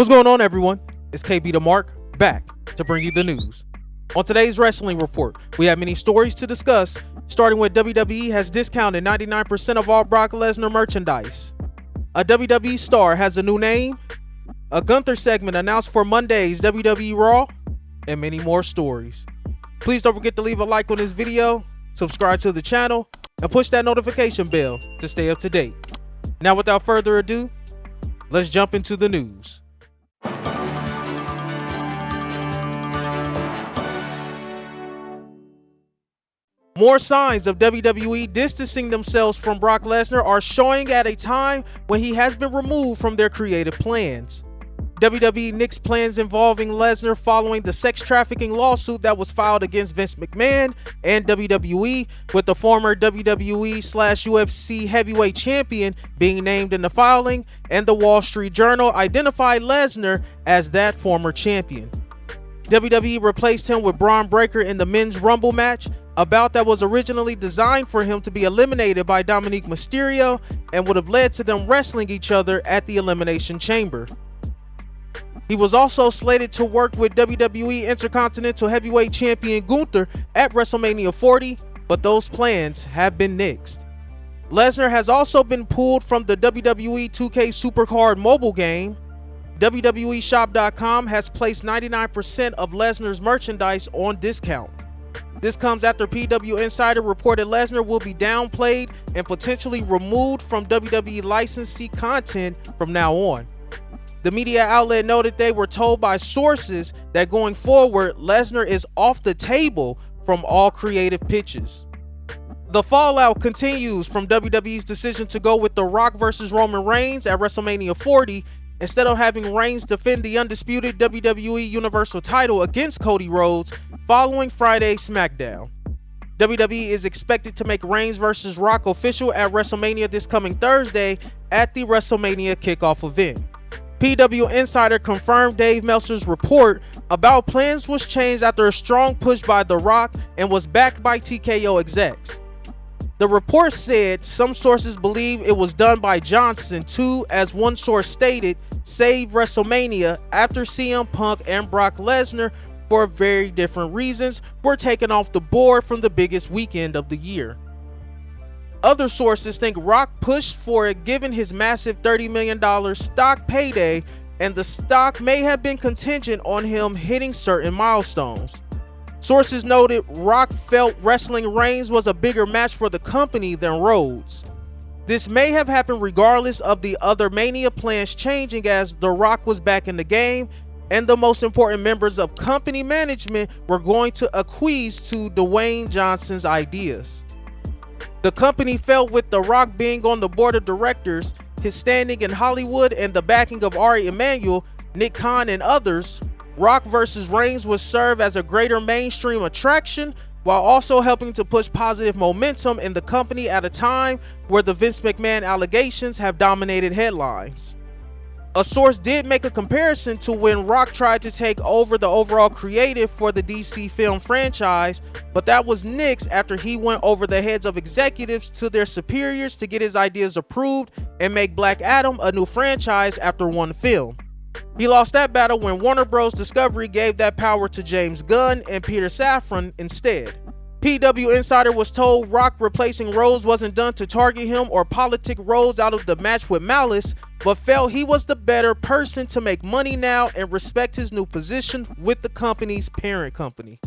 What's going on, everyone? It's KB the Mark, back to bring you the news. On today's wrestling report, we have many stories to discuss, starting with WWE has discounted 99% of all Brock Lesnar merchandise. A WWE star has a new name, a Gunther segment announced for Monday's WWE Raw, and many more stories. Please don't forget to leave a like on this video, subscribe to the channel, and push that notification bell to stay up to date. Now, without further ado, let's jump into the news. More signs of WWE distancing themselves from Brock Lesnar are showing at a time when he has been removed from their creative plans. WWE nixed plans involving Lesnar following the sex trafficking lawsuit that was filed against Vince McMahon and WWE, with the former WWE/UFC heavyweight champion being named in the filing, and the Wall Street Journal identified Lesnar as that former champion. WWE replaced him with Braun Breaker in the Men's Rumble match, a bout that was originally designed for him to be eliminated by Dominic Mysterio and would have led to them wrestling each other at the Elimination Chamber. He was also slated to work with WWE Intercontinental Heavyweight Champion Gunther at WrestleMania 40, but those plans have been nixed. Lesnar has also been pulled from the WWE 2K Supercard mobile game. WWEshop.com has placed 99% of Lesnar's merchandise on discount. This comes after PW Insider reported Lesnar will be downplayed and potentially removed from WWE licensee content from now on. The media outlet noted they were told by sources that going forward, Lesnar is off the table from all creative pitches. The fallout continues from WWE's decision to go with The Rock versus Roman Reigns at WrestleMania 40 instead of having Reigns defend the undisputed WWE Universal title against Cody Rhodes following Friday's SmackDown. WWE is expected to make Reigns versus Rock official at WrestleMania this coming Thursday at the WrestleMania kickoff event. PW Insider confirmed Dave Meltzer's report about plans was changed after a strong push by The Rock and was backed by TKO execs. The report said some sources believe it was done by Johnson to, as one source stated, save WrestleMania after CM Punk and Brock Lesnar, for very different reasons, were taken off the board from the biggest weekend of the year. Other sources think Rock pushed for it given his massive $30 million stock payday, and the stock may have been contingent on him hitting certain milestones. Sources noted Rock felt wrestling Reigns was a bigger match for the company than Rhodes. This may have happened regardless of the other Mania plans changing, as The Rock was back in the game and the most important members of company management were going to acquiesce to Dwayne Johnson's ideas. The company felt with The Rock being on the board of directors, his standing in Hollywood, and the backing of Ari Emanuel, Nick Khan, and others, Rock vs. Reigns would serve as a greater mainstream attraction while also helping to push positive momentum in the company at a time where the Vince McMahon allegations have dominated headlines. A source did make a comparison to when Rock tried to take over the overall creative for the DC film franchise, but that was nixed after he went over the heads of executives to their superiors to get his ideas approved and make Black Adam a new franchise after one film. He lost that battle when Warner Bros. Discovery gave that power to James Gunn and Peter Safran instead. PW Insider was told Rock replacing Rhodes wasn't done to target him or politic Rhodes out of the match with malice, but felt he was the better person to make money now and respect his new position with the company's parent company.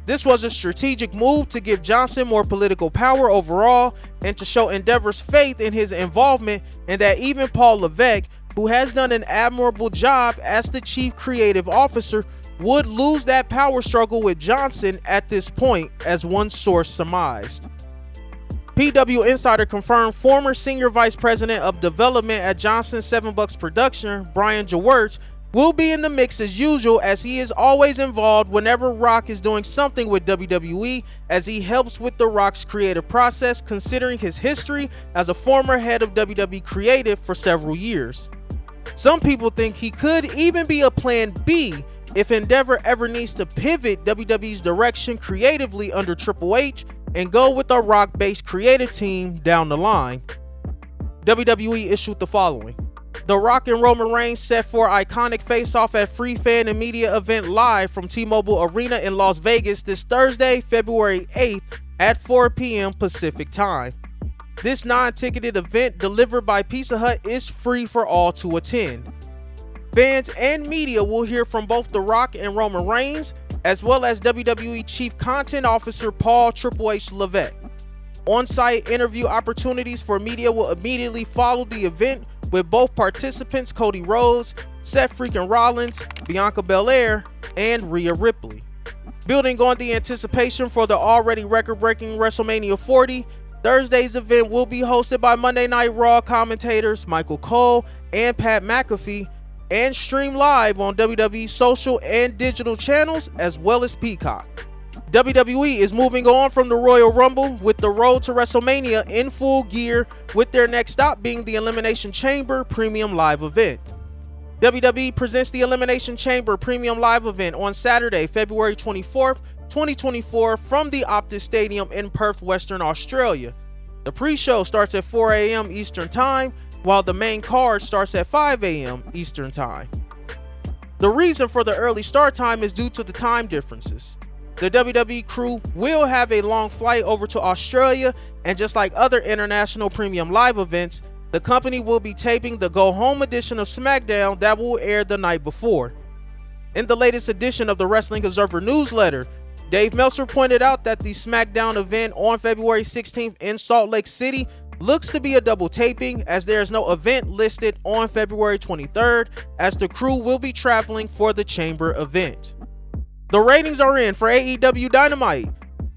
This was a strategic move to give Johnson more political power overall and to show Endeavor's faith in his involvement, and that even Paul Levesque, who has done an admirable job as the chief creative officer, would lose that power struggle with Johnson at this point, as one source surmised. PW Insider confirmed former senior vice president of development at Johnson's 7 Bucks production, Brian Jaworth, will be in the mix as usual, as he is always involved whenever Rock is doing something with WWE, as he helps with The Rock's creative process, considering his history as a former head of WWE creative for several years. Some people think he could even be a plan B if Endeavor ever needs to pivot WWE's direction creatively under Triple H and go with a Rock-based creative team down the line. WWE issued the following. The Rock and Roman Reigns set for iconic face-off at free fan and media event live from T-Mobile Arena in Las Vegas this Thursday, February 8th at 4 p.m. Pacific Time. This non-ticketed event delivered by Pizza Hut is free for all to attend. Fans and media will hear from both The Rock and Roman Reigns, as well as WWE Chief Content Officer Paul Triple H Levesque. On-site interview opportunities for media will immediately follow the event, with both participants Cody Rhodes, Seth freaking Rollins, Bianca Belair, and Rhea Ripley. Building on the anticipation for the already record-breaking WrestleMania 40, Thursday's event will be hosted by Monday Night Raw commentators Michael Cole and Pat McAfee, and stream live on WWE social and digital channels as well as Peacock. WWE is moving on from the Royal Rumble with the road to WrestleMania in full gear, with their next stop being the Elimination Chamber Premium Live event. WWE presents the Elimination Chamber Premium Live event on Saturday, February 24th, 2024 from the Optus Stadium in Perth, Western Australia. The pre-show starts at 4 a.m. Eastern Time, while the main card starts at 5 a.m. Eastern Time. The reason for the early start time is due to the time differences. The WWE crew will have a long flight over to Australia, and just like other international premium live events, the company will be taping the go-home edition of SmackDown that will air the night before. In the latest edition of the Wrestling Observer newsletter, Dave Meltzer pointed out that the SmackDown event on February 16th in Salt Lake City looks to be a double taping, as there is no event listed on February 23rd, as the crew will be traveling for the Chamber event. The ratings are in for AEW Dynamite.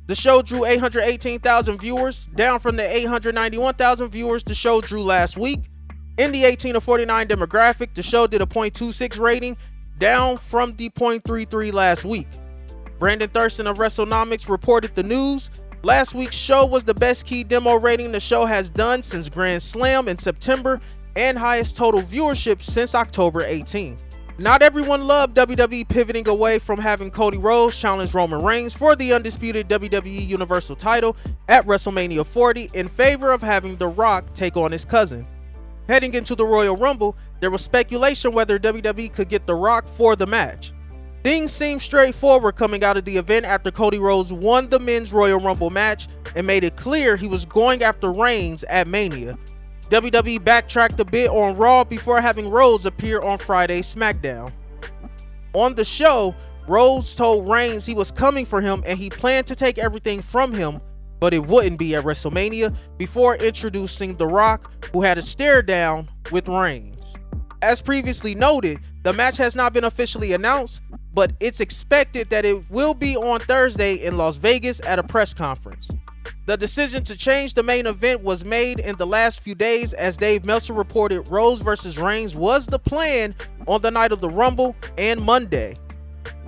The show drew 818,000 viewers, down from the 891,000 viewers the show drew last week. In the 18 to 49 demographic, the show did a .26 rating, down from the .33 last week. Brandon Thurston of WrestleNomics reported the news. Last week's show was the best key demo rating the show has done since Grand Slam in September, and highest total viewership since October 18th. Not everyone loved WWE pivoting away from having Cody Rhodes challenge Roman Reigns for the undisputed WWE Universal title at WrestleMania 40 in favor of having The Rock take on his cousin. Heading into the Royal Rumble, there was speculation whether WWE could get The Rock for the match. Things seemed straightforward coming out of the event after Cody Rhodes won the men's Royal Rumble match and made it clear he was going after Reigns at Mania. WWE backtracked a bit on Raw before having Rhodes appear on Friday's SmackDown. On the show, Rhodes told Reigns he was coming for him and he planned to take everything from him, but it wouldn't be at WrestleMania, before introducing The Rock, who had a stare down with Reigns. As previously noted, the match has not been officially announced, but it's expected that it will be on Thursday in Las Vegas at a press conference. The decision to change the main event was made in the last few days, as Dave Meltzer reported Rhodes vs. Reigns was the plan on the night of the Rumble and Monday.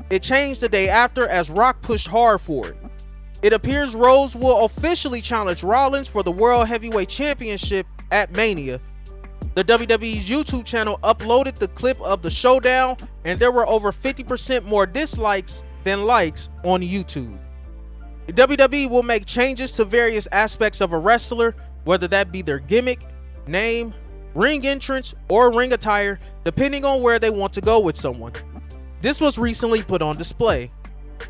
It changed the day after, as Rock pushed hard for it. It appears Rhodes will officially challenge Rollins for the World Heavyweight Championship at Mania. The WWE's YouTube channel uploaded the clip of the showdown, and there were over 50% more dislikes than likes on YouTube. WWE will make changes to various aspects of a wrestler, whether that be their gimmick, name, ring entrance, or ring attire, depending on where they want to go with someone. This was recently put on display.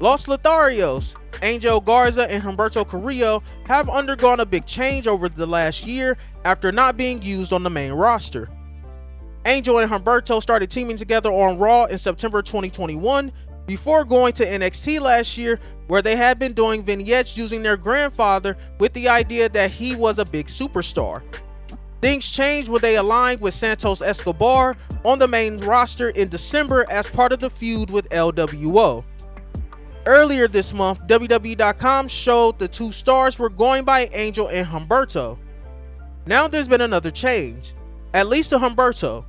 Los Larios, Angel Garza, and Herberto Carrillo have undergone a big change over the last year after not being used on the main roster. Angel and Herberto started teaming together on Raw in September 2021, before going to NXT last year, where they had been doing vignettes using their grandfather with the idea that he was a big superstar. Things changed when they aligned with Santos Escobar on the main roster in December as part of the feud with LWO. Earlier this month, WWE.com showed the two stars were going by Angel and Herberto. Now there's been another change, at least to Herberto.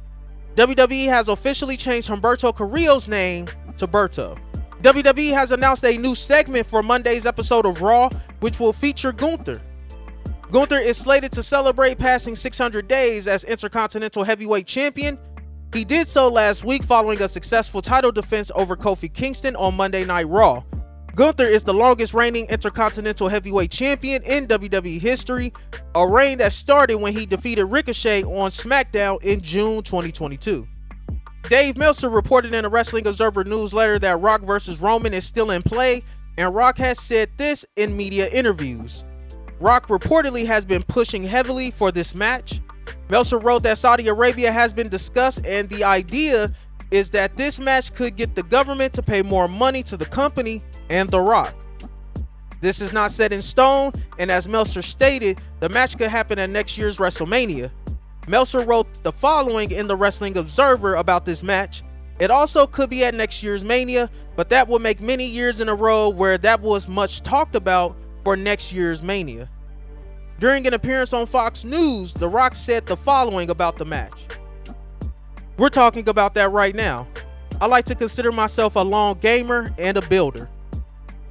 WWE has officially changed Herberto Carrillo's name to Berto. WWE has announced a new segment for Monday's episode of Raw, which will feature Gunther. Gunther is slated to celebrate passing 600 days as Intercontinental Heavyweight Champion. He did so last week following a successful title defense over Kofi Kingston on Monday Night Raw. Gunther is the longest reigning Intercontinental Heavyweight Champion in WWE history, a reign that started when he defeated Ricochet on SmackDown in June 2022. Dave Meltzer reported in a Wrestling Observer newsletter that Rock vs. Roman is still in play, and Rock has said this in media interviews. Rock reportedly has been pushing heavily for this match. Meltzer wrote that Saudi Arabia has been discussed, and the idea is that this match could get the government to pay more money to the company and The Rock. This is not set in stone, and as Meltzer stated, the match could happen at next year's WrestleMania. Meltzer wrote the following in the Wrestling Observer about this match: "It also could be at next year's Mania, but that would make many years in a row where that was much talked about for next year's Mania." During an appearance on Fox News, The Rock said the following about the match: "We're talking about that right now. I like to consider myself a long gamer and a builder.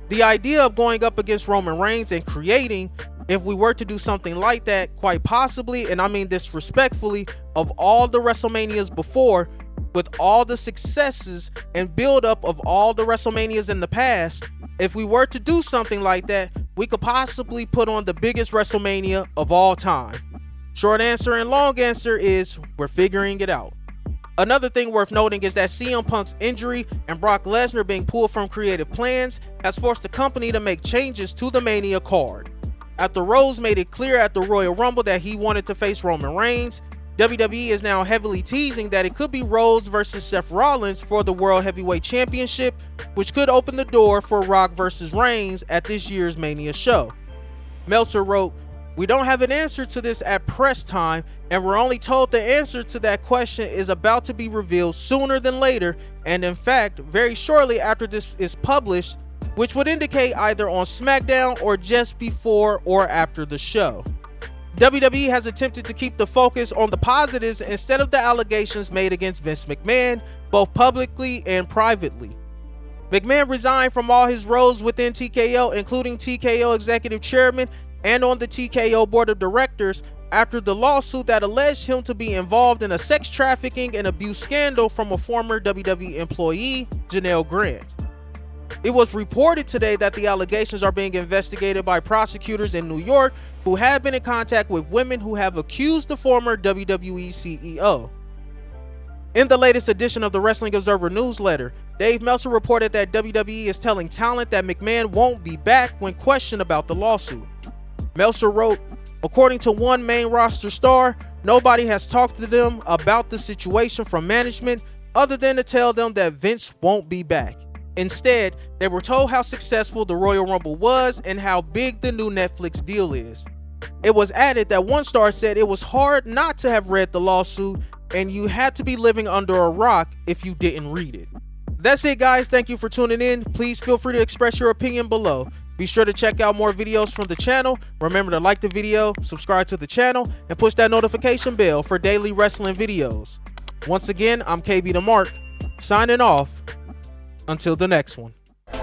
The idea of going up against Roman Reigns and creating, if we were to do something like that, quite possibly, and I mean this respectfully, of all the WrestleManias before, with all the successes and build up of all the WrestleManias in the past, if we were to do something like that, we could possibly put on the biggest WrestleMania of all time. Short answer and long answer is we're figuring it out." Another thing worth noting is that CM Punk's injury and Brock Lesnar being pulled from creative plans has forced the company to make changes to the Mania card. After Rose made it clear at the Royal Rumble that he wanted to face Roman Reigns, WWE is now heavily teasing that it could be Rose versus Seth Rollins for the World Heavyweight Championship, which could open the door for Rock versus Reigns at this year's Mania show. Meltzer wrote, "We don't have an answer to this at press time, and we're only told the answer to that question is about to be revealed sooner than later, and in fact, very shortly after this is published, which would indicate either on SmackDown or just before or after the show." WWE has attempted to keep the focus on the positives instead of the allegations made against Vince McMahon, both publicly and privately. McMahon resigned from all his roles within TKO, including TKO Executive Chairman and on the TKO Board of Directors, after the lawsuit that alleged him to be involved in a sex trafficking and abuse scandal from a former WWE employee, Janelle Grant. It was reported today that the allegations are being investigated by prosecutors in New York who have been in contact with women who have accused the former WWE CEO. In the latest edition of the Wrestling Observer newsletter, Dave Meltzer reported that WWE is telling talent that McMahon won't be back when questioned about the lawsuit. Meltzer wrote, "According to one main roster star, nobody has talked to them about the situation from management other than to tell them that Vince won't be back. Instead, they were told how successful the Royal Rumble was and how big the new Netflix deal is." It was added that one star said it was hard not to have read the lawsuit and you had to be living under a rock if you didn't read it. That's it, guys. Thank you for tuning in. Please feel free to express your opinion below. Be sure to check out more videos from the channel. Remember to like the video, subscribe to the channel, and push that notification bell for daily wrestling videos. Once again, I'm KB the Mark, signing off. Until the next one.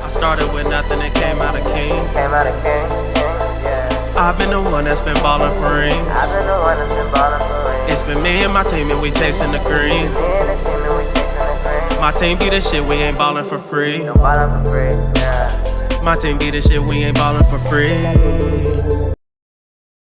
I started with nothing and came out a king. I've been the one that's been ballin' for rings. It's been me and my team and we chasing the green. My team be the shit, we ain't ballin' for free. My team be the shit, we ain't ballin' for free.